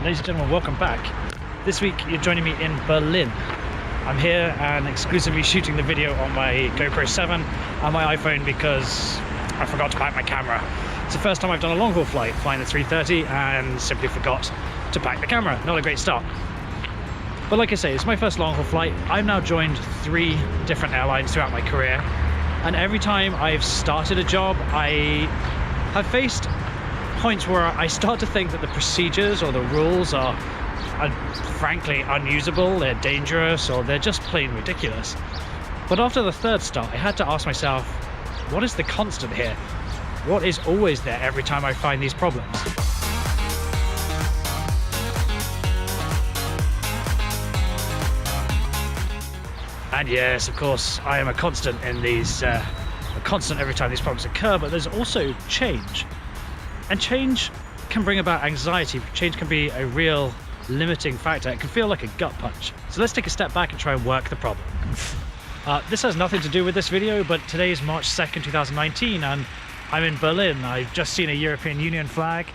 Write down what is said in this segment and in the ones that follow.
Ladies and gentlemen, welcome back. This week you're joining me in Berlin. I'm here and exclusively shooting the video on my GoPro 7 and my iPhone because I forgot to pack my camera. It's the first time I've done a long haul flight, flying the 330, and simply forgot to pack the camera. Not a great start. But like I say, it's my first long haul flight. I've now joined 3 different airlines throughout my career, and every time I've started a job, I have faced points where I start to think that the procedures or the rules are frankly unusable, they're dangerous, or they're just plain ridiculous. But after the third start, I had to ask myself, what is the constant here? What is always there every time I find these problems? And yes, of course, I am a constant in these, a constant every time these problems occur, but there's also change. And change can bring about anxiety. Change can be a real limiting factor. It can feel like a gut punch. So let's take a step back and try and work the problem. This has nothing to do with this video, but today is March 2nd, 2019, and I'm in Berlin. I've just seen a European Union flag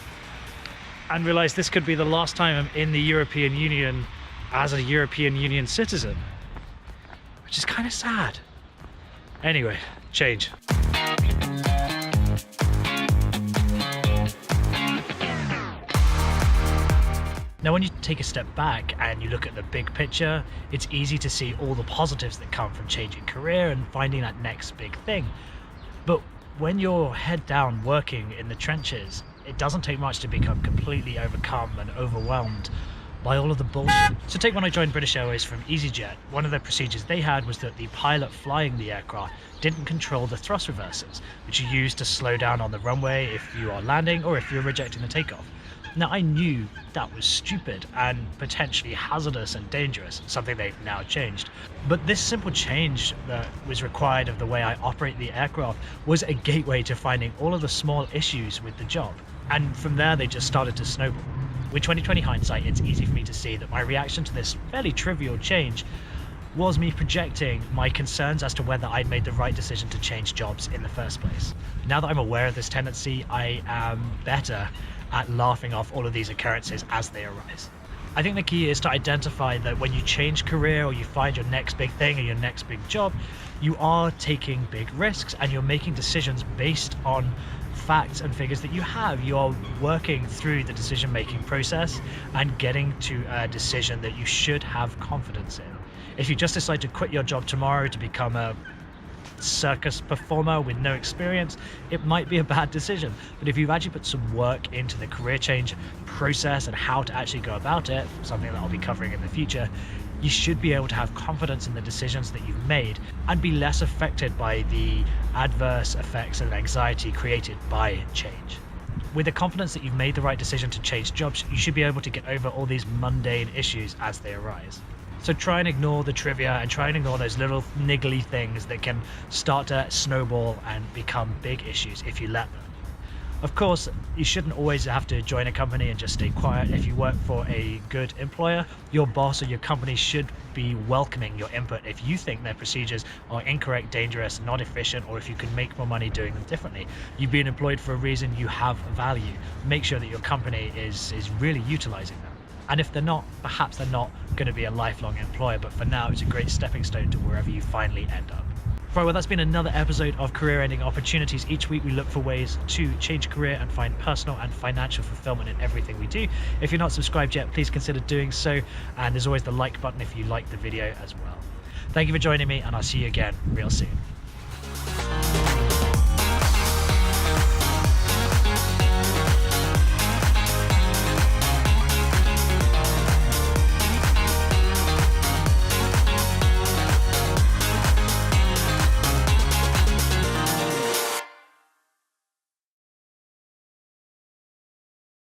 and realized this could be the last time I'm in the European Union as a European Union citizen, which is kind of sad. Anyway, change. Now, when you take a step back and you look at the big picture, it's easy to see all the positives that come from changing career and finding that next big thing. But when you're head down working in the trenches, it doesn't take much to become completely overcome and overwhelmed by all of the bullshit. So take when I joined British Airways from EasyJet, one of the procedures they had was that the pilot flying the aircraft didn't control the thrust reversers, which you use to slow down on the runway if you are landing or if you're rejecting the takeoff. Now, I knew that was stupid and potentially hazardous and dangerous, something they've now changed. But this simple change that was required of the way I operate the aircraft was a gateway to finding all of the small issues with the job. And from there, they just started to snowball. With 2020 hindsight, it's easy for me to see that my reaction to this fairly trivial change was me projecting my concerns as to whether I'd made the right decision to change jobs in the first place. Now that I'm aware of this tendency, I am better at laughing off all of these occurrences as they arise. I think the key is to identify that when you change career or you find your next big thing or your next big job, you are taking big risks and you're making decisions based on facts and figures that you have. You are working through the decision-making process and getting to a decision that you should have confidence in. If you just decide to quit your job tomorrow to become a circus performer with no experience, it might be a bad decision. But if you've actually put some work into the career change process and how to actually go about it, something that I'll be covering in the future, you should be able to have confidence in the decisions that you've made and be less affected by the adverse effects and anxiety created by change. With the confidence that you've made the right decision to change jobs, you should be able to get over all these mundane issues as they arise. So try and ignore the trivia and try and ignore those little niggly things that can start to snowball and become big issues if you let them. Of course, you shouldn't always have to join a company and just stay quiet. If you work for a good employer, your boss or your company should be welcoming your input if you think their procedures are incorrect, dangerous, not efficient, or if you can make more money doing them differently. You've been employed for a reason, you have value. Make sure that your company is really utilizing them. And if they're not, perhaps they're not going to be a lifelong employer, but for now it's a great stepping stone to wherever you finally end up. Right, well, that's been another episode of Career-Ending Opportunities. Each week we look for ways to change career and find personal and financial fulfillment in everything we do. If you're not subscribed yet, please consider doing so. And there's always the like button if you like the video as well. Thank you for joining me, and I'll see you again real soon.